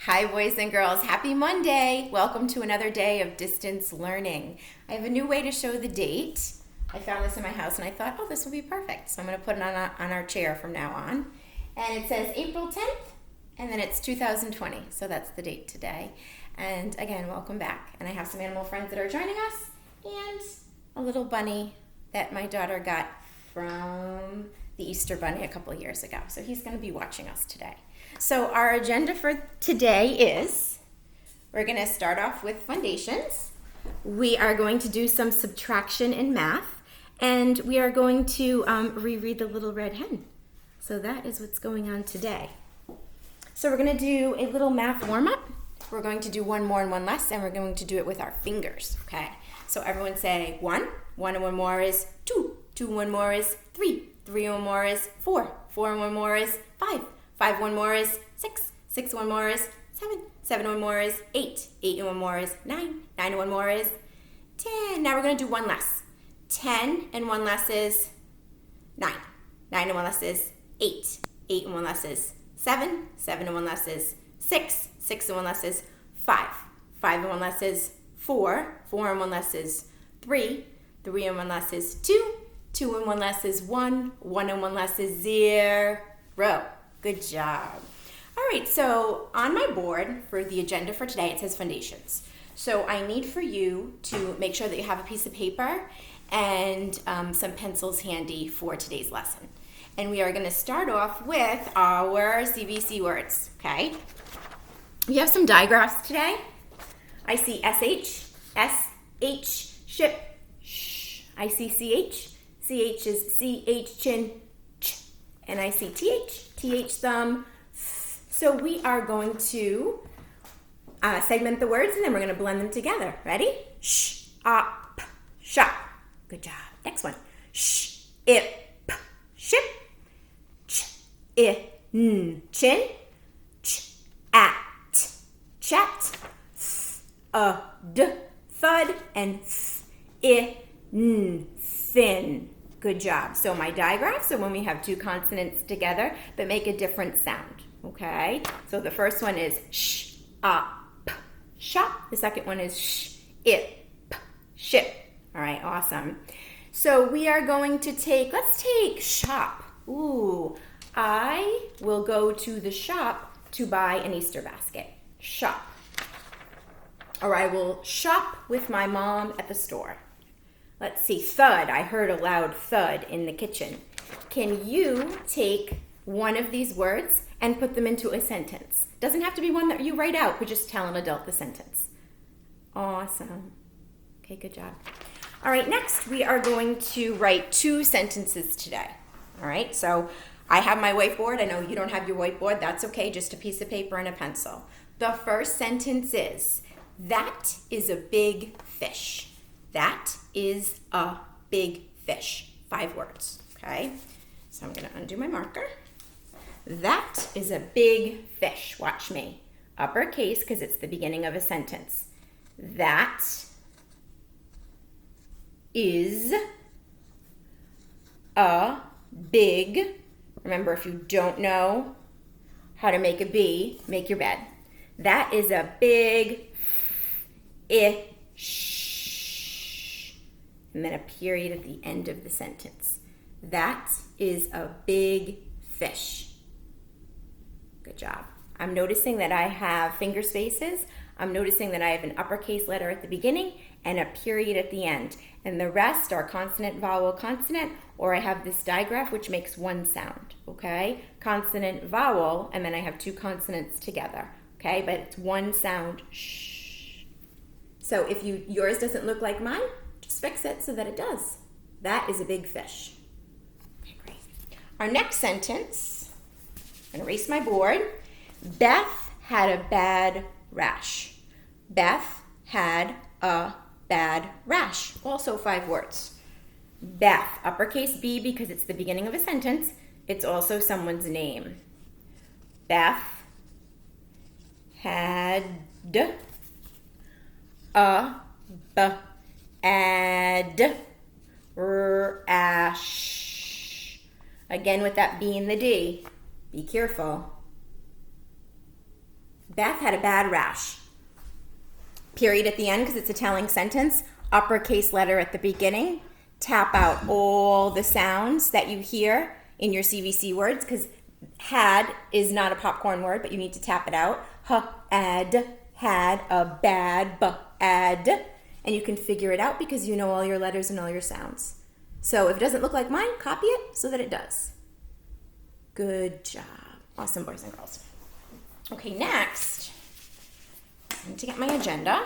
Hi, boys and girls. Happy Monday. Welcome to another day of distance learning. I have a new way to show the date. I found this in my house and I thought, this will be perfect. So I'm going to put it on our chair from now on. And it says April 10th, and then it's 2020. So that's the date today. And again, welcome back. And I have some animal friends that are joining us and a little bunny that my daughter got from the Easter Bunny a couple of years ago. So he's going to be watching us today. So our agenda for today is we're going to start off with foundations. We are going to do some subtraction in math, and we are going to reread The Little Red Hen. So that is what's going on today. So we're going to do a little math warm-up. We're going to do one more and one less, and we're going to do it with our fingers, okay? So everyone say 1. 1 and 1 more is 2. 2 and 1 more is 3. 3 and 1 more is 4. 4 and 1 more is 5. 5 and 1 more is 6. 6 and 1 more is 7. 7 and 1 more is 8. 8 and 1 more is 9. 9 and 1 more is 10. Now we're going to do one less. 10 and 1 less is 9. 9 and 1 less is 8. 8 and 1 less is 7. 7 and 1 less is 6. 6 and 1 less is 5. 5 and 1 less is 4. 4 and 1 less is 3. 3 and 1 less is 2. 2 and 1 less is 1. 1 and 1 less is 0. Good job. All right, so on my board for the agenda for today, it says foundations. So I need for you to make sure that you have a piece of paper and some pencils handy for today's lesson. And we are going to start off with our CVC words, okay? We have some digraphs today. I see SH, SH, ship, sh. I see CH, CH is CH, chin, ch. And I see TH, TH, thumb. So we are going to segment the words, and then we're going to blend them together. Ready? Sh, up, shop. Good job. Next one. Sh, ip, ship. Ch, in, chin. Ch, at, chat. D, thud. And thin. Good job. So my digraph, so when we have two consonants together that make a different sound, okay? So the first one is sh, up, shop. The second one is sh, ip, ship. All right, awesome. So we are going to let's take shop. Ooh, I will go to the shop to buy an Easter basket. Shop. Or I will shop with my mom at the store. Let's see, thud. I heard a loud thud in the kitchen. Can you take one of these words and put them into a sentence? Doesn't have to be one that you write out, but just tell an adult the sentence. Awesome. Okay, good job. All right, next we are going to write 2 sentences today. All right, so I have my whiteboard. I know you don't have your whiteboard. That's okay, just a piece of paper and a pencil. The first sentence is, that is a big fish. That is a big fish. 5 words, okay? So I'm going to undo my marker. That is a big fish. Watch me. Uppercase because it's the beginning of a sentence. That is a big, remember if you don't know how to make a B, make your bed. That is a big fish. And then a period at the end of the sentence. That is a big fish. Good job. I'm noticing that I have finger spaces. I'm noticing that I have an uppercase letter at the beginning and a period at the end. And the rest are consonant, vowel, consonant, or I have this digraph which makes one sound, okay? Consonant, vowel, and then I have 2 consonants together, okay? But it's one sound, shh. So if yours doesn't look like mine, just fix it so that it does. That is a big fish. Okay, great. Our next sentence, I'm going to erase my board. Beth had a bad rash. Beth had a bad rash. Also 5 words. Beth, uppercase B because it's the beginning of a sentence. It's also someone's name. Beth had a bad rash. Again with that B and the D. Be careful. Beth had a bad rash. Period at the end because it's a telling sentence. Uppercase letter at the beginning. Tap out all the sounds that you hear in your CVC words because had is not a popcorn word, but you need to tap it out. Had a bad bad. And you can figure it out because you know all your letters and all your sounds. So if it doesn't look like mine, copy it so that it does. Good job. Awesome, boys and girls. Okay, next, I need to get my agenda.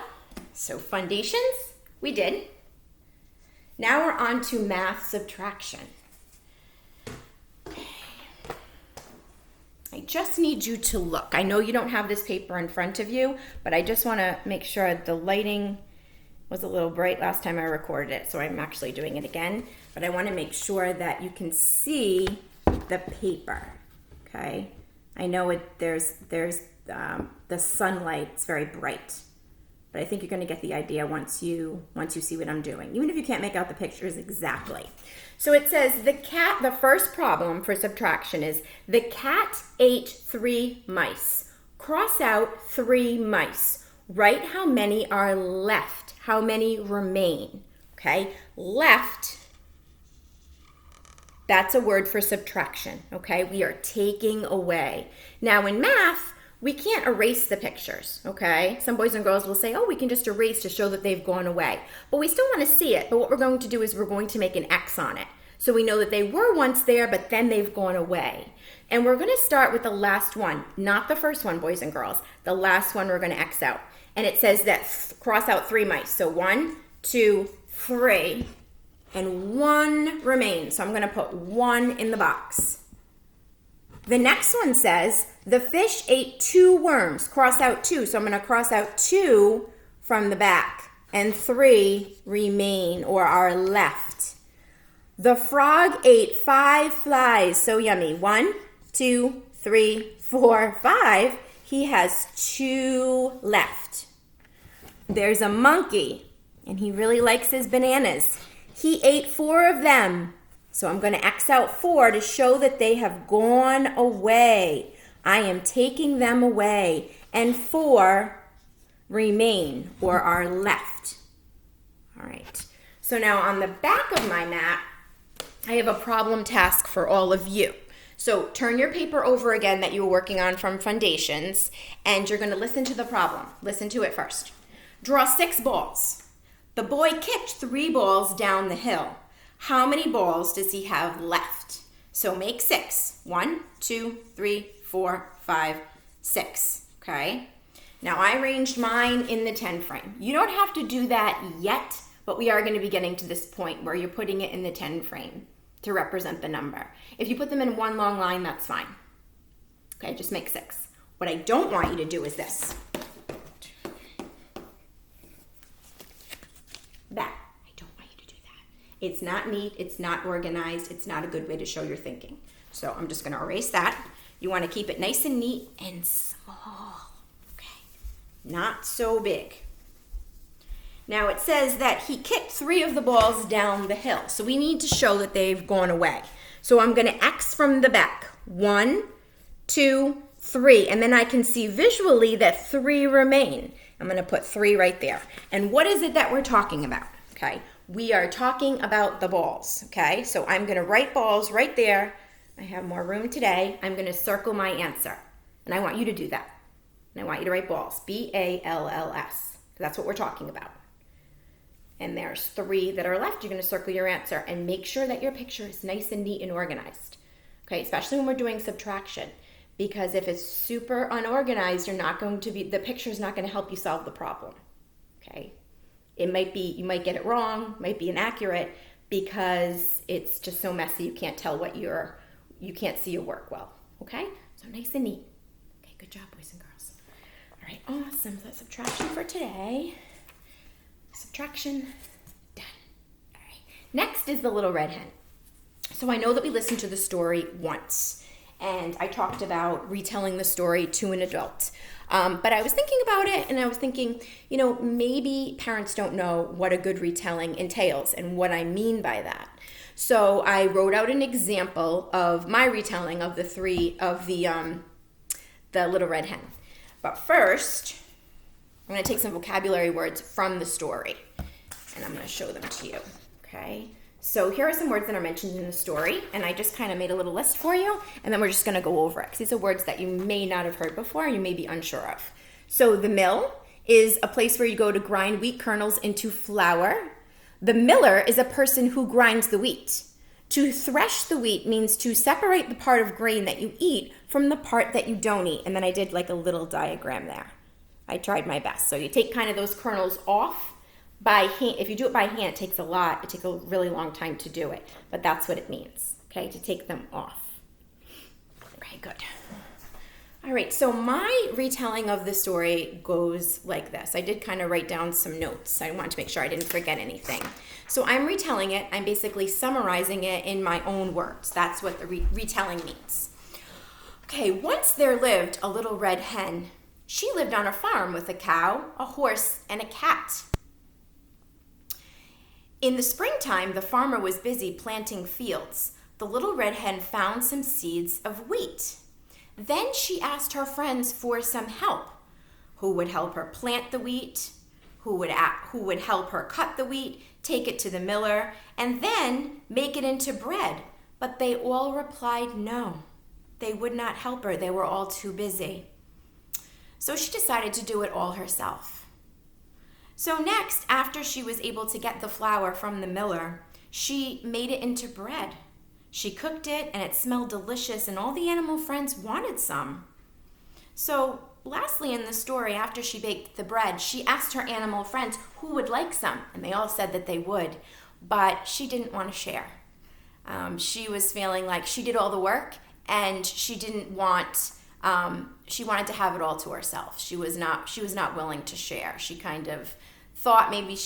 So foundations, we did. Now we're on to math subtraction. Okay. I just need you to look. I know you don't have this paper in front of you, but I just want to make sure the lighting was a little bright last time I recorded it, so I'm actually doing it again. But I want to make sure that you can see the paper, okay? I know there's the sunlight, it's very bright, but I think you're going to get the idea once you see what I'm doing, even if you can't make out the pictures exactly. So it says the first problem for subtraction is the cat ate 3 mice. Cross out 3 mice. Write how many are left, how many remain, okay? Left, that's a word for subtraction, okay? We are taking away. Now in math, we can't erase the pictures, okay? Some boys and girls will say, oh, we can just erase to show that they've gone away. But we still want to see it. But what we're going to do is we're going to make an X on it. So we know that they were once there, but then they've gone away. And we're going to start with the last one, not the first one, boys and girls. The last one we're going to X out. And it says that cross out 3 mice. So 1, 2, 3, and 1 remains. So I'm going to put 1 in the box. The next one says the fish ate 2 worms. Cross out 2. So I'm going to cross out 2 from the back. And 3 remain or are left. The frog ate 5 flies. So yummy. 1, 2, 3, 4, 5. He has 2 left. There's a monkey, and he really likes his bananas. He ate 4 of them. So I'm going to X out 4 to show that they have gone away. I am taking them away. And 4 remain or are left. All right. So now on the back of my map, I have a problem task for all of you. So turn your paper over again that you were working on from Foundations, and you're going to listen to the problem. Listen to it first. Draw 6 balls. The boy kicked 3 balls down the hill. How many balls does he have left? So make 6. 1, 2, 3, 4, 5, 6. Okay? Now I arranged mine in the 10 frame. You don't have to do that yet, but we are going to be getting to this point where you're putting it in the 10 frame to represent the number. If you put them in one long line, that's fine. Okay, just make 6. What I don't want you to do is this. That. I don't want you to do that. It's not neat, it's not organized, it's not a good way to show your thinking. So I'm just going to erase that. You want to keep it nice and neat and small. Okay, not so big. Now it says that he kicked 3 of the balls down the hill. So we need to show that they've gone away. So I'm going to X from the back. 1, 2, 3. And then I can see visually that 3 remain. I'm going to put 3 right there. And what is it that we're talking about? Okay, we are talking about the balls. Okay, so I'm going to write balls right there. I have more room today. I'm going to circle my answer. And I want you to do that. And I want you to write balls. B-A-L-L-S. That's what we're talking about. And there's 3 that are left. You're going to circle your answer and make sure that your picture is nice and neat and organized. Okay, especially when we're doing subtraction. Because if it's super unorganized, the picture's not going to help you solve the problem. Okay, it might be, you might get it wrong, might be inaccurate because it's just so messy you can't tell you can't see your work well. Okay, so nice and neat. Okay, good job, boys and girls. All right, awesome. So that's subtraction for today. Subtraction, done. All right. Next is the Little Red Hen. So I know that we listened to the story once, and I talked about retelling the story to an adult. But I was thinking about it, and I was thinking, maybe parents don't know what a good retelling entails and what I mean by that. So I wrote out an example of my retelling of the Little Red Hen. But first, I'm going to take some vocabulary words from the story, and I'm going to show them to you, okay? So here are some words that are mentioned in the story, and I just kind of made a little list for you, and then we're just going to go over it, because these are words that you may not have heard before, and you may be unsure of. So the mill is a place where you go to grind wheat kernels into flour. The miller is a person who grinds the wheat. To thresh the wheat means to separate the part of grain that you eat from the part that you don't eat. And then I did like a little diagram there. I tried my best. So you take kind of those kernels off by hand. If you do it by hand, it takes a lot. It takes a really long time to do it. But that's what it means, okay, to take them off. Okay, good. All right, so my retelling of the story goes like this. I did kind of write down some notes. I wanted to make sure I didn't forget anything. So I'm retelling it. I'm basically summarizing it in my own words. That's what the retelling means. Okay, once there lived a little red hen. She lived on a farm with a cow, a horse, and a cat. In the springtime, the farmer was busy planting fields. The little red hen found some seeds of wheat. Then she asked her friends for some help. Who would help her plant the wheat? Who would help her cut the wheat, take it to the miller, and then make it into bread? But they all replied no. They would not help her. They were all too busy. So she decided to do it all herself. So next, after she was able to get the flour from the miller, she made it into bread. She cooked it, and it smelled delicious, and all the animal friends wanted some. So lastly in the story, after she baked the bread, she asked her animal friends who would like some, and they all said that they would, but she didn't want to share. She was feeling like she did all the work, and she didn't want. She wanted to have it all to herself. She was not willing to share. She kind of thought maybe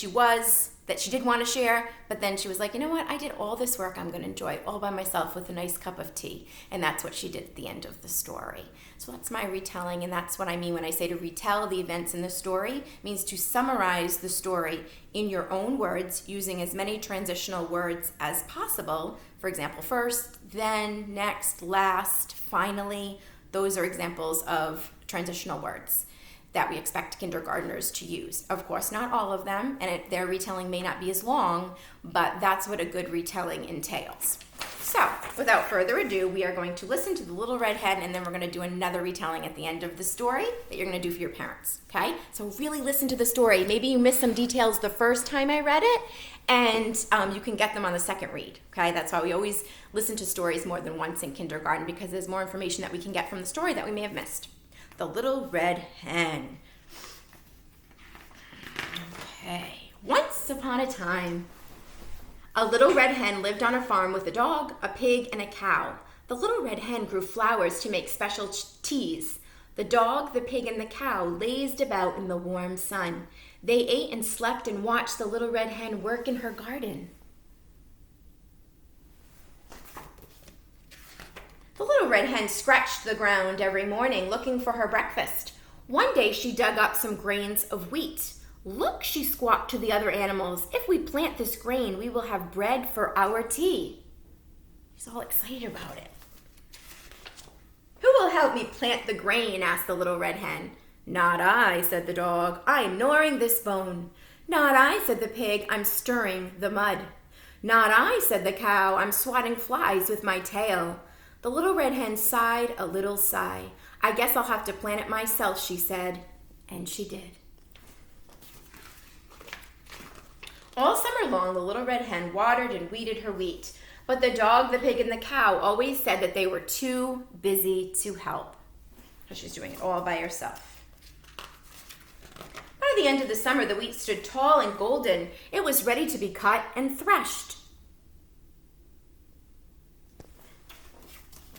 that she did want to share, but then she was like, you know what? I did all this work. I'm going to enjoy it all by myself with a nice cup of tea. And that's what she did at the end of the story. So that's my retelling, and that's what I mean when I say to retell the events in the story. It means to summarize the story in your own words using as many transitional words as possible. For example, first, then, next, last, finally. Those are examples of transitional words that we expect kindergartners to use. Of course, not all of them, and their retelling may not be as long, but that's what a good retelling entails. So, without further ado, we are going to listen to the Little Red Hen, and then we're going to do another retelling at the end of the story that you're going to do for your parents, okay? So really listen to the story. Maybe you missed some details the first time I read it, and you can get them on the second read, okay? That's why we always listen to stories more than once in kindergarten, because there's more information that we can get from the story that we may have missed. The Little Red Hen. Okay. Once upon a time, a little red hen lived on a farm with a dog, a pig, and a cow. The little red hen grew flowers to make special teas. The dog, the pig, and the cow lazed about in the warm sun. They ate and slept and watched the little red hen work in her garden. The little red hen scratched the ground every morning looking for her breakfast. One day she dug up some grains of wheat. Look, she squawked to the other animals, if we plant this grain, we will have bread for our tea. She's all excited about it. Who will help me plant the grain? Asked the little red hen. Not I, said the dog. I am gnawing this bone. Not I, said the pig. I'm stirring the mud. Not I, said the cow. I'm swatting flies with my tail. The little red hen sighed a little sigh. I guess I'll have to plant it myself, she said. And she did. All summer long, the little red hen watered and weeded her wheat. But the dog, the pig, and the cow always said that they were too busy to help. So she's doing it all by herself. By the end of the summer, the wheat stood tall and golden. It was ready to be cut and threshed.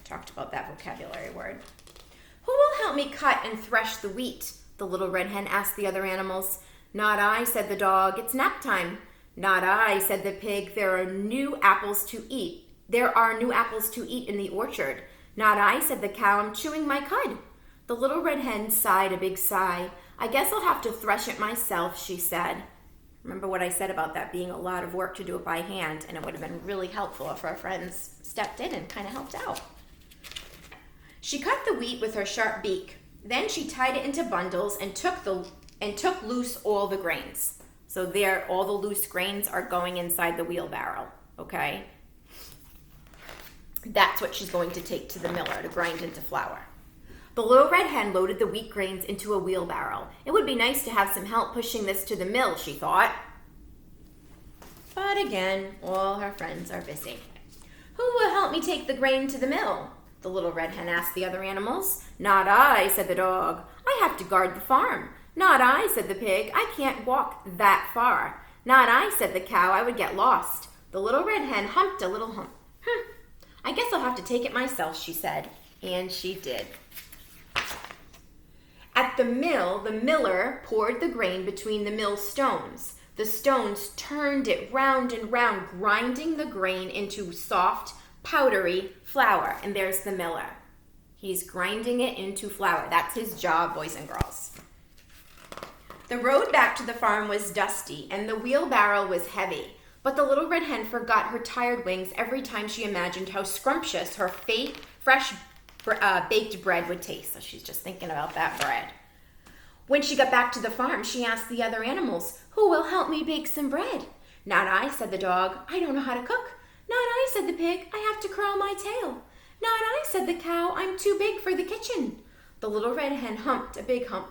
Talked about that vocabulary word. Who will help me cut and thresh the wheat? The little red hen asked the other animals. Not I, said the dog. It's nap time. Not I, said the pig. There are new apples to eat. There are new apples to eat in the orchard. Not I, said the cow. I'm chewing my cud. The little red hen sighed a big sigh. I guess I'll have to thresh it myself, she said. Remember what I said about that being a lot of work to do it by hand, and it would have been really helpful if our friends stepped in and kind of helped out. She cut the wheat with her sharp beak. Then she tied it into bundles and took loose all the grains. So there, all the loose grains are going inside the wheelbarrow, okay? That's what she's going to take to the miller to grind into flour. The little red hen loaded the wheat grains into a wheelbarrow. It would be nice to have some help pushing this to the mill, she thought. But again, all her friends are busy. Who will help me take the grain to the mill? The little red hen asked the other animals. Not I, said the dog. I have to guard the farm. Not I, said the pig. I can't walk that far. Not I, said the cow. I would get lost. The little red hen humped a little hump. I guess I'll have to take it myself, she said. And she did. At the mill, the miller poured the grain between the mill stones. The stones turned it round and round, grinding the grain into soft, powdery flour. And there's the miller. He's grinding it into flour. That's his job, boys and girls. The road back to the farm was dusty, and the wheelbarrow was heavy. But the little red hen forgot her tired wings every time she imagined how scrumptious her fresh baked bread would taste. So she's just thinking about that bread. When she got back to the farm, she asked the other animals, who will help me bake some bread? Not I, said the dog. I don't know how to cook. Not I, said the pig. I have to curl my tail. Not I, said the cow. I'm too big for the kitchen. The little red hen humped a big hump.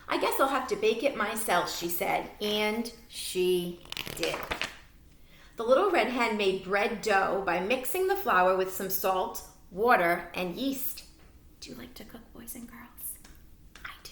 I guess I'll have to bake it myself, she said. And she did. The little red hen made bread dough by mixing the flour with some salt, water, and yeast. Do you like to cook, boys and girls? I do.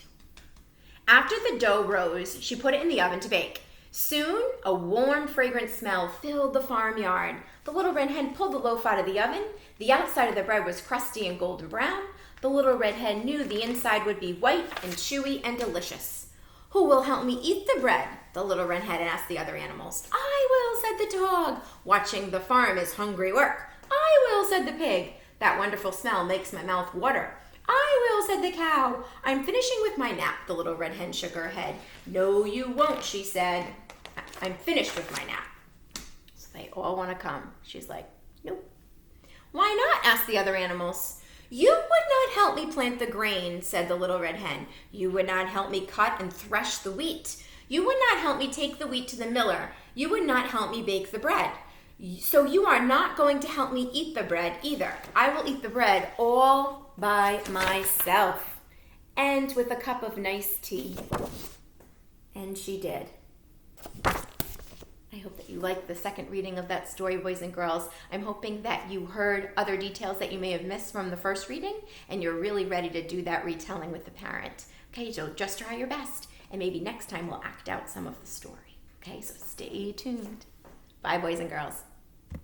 After the dough rose, she put it in the oven to bake. Soon, a warm, fragrant smell filled the farmyard. The little red hen pulled the loaf out of the oven. The outside of the bread was crusty and golden brown. The little red hen knew the inside would be white and chewy and delicious. Who will help me eat the bread? The little red hen asked the other animals. I will, said the dog. Watching the farm is hungry work. I will, said the pig. That wonderful smell makes my mouth water. I will, said the cow. I'm finishing with my nap. The little red hen shook her head. No, you won't, she said. I'm finished with my nap. So they all want to come. She's like, nope. Why not? Asked the other animals. You would not help me plant the grain, said the little red hen. You would not help me cut and thresh the wheat. You would not help me take the wheat to the miller. You would not help me bake the bread. So you are not going to help me eat the bread either. I will eat the bread all by myself and with a cup of nice tea. And she did. I hope that you liked the second reading of that story, boys and girls. I'm hoping that you heard other details that you may have missed from the first reading, and you're really ready to do that retelling with the parent. Okay, so just try your best, and maybe next time we'll act out some of the story. Okay, so stay tuned. Bye, boys and girls.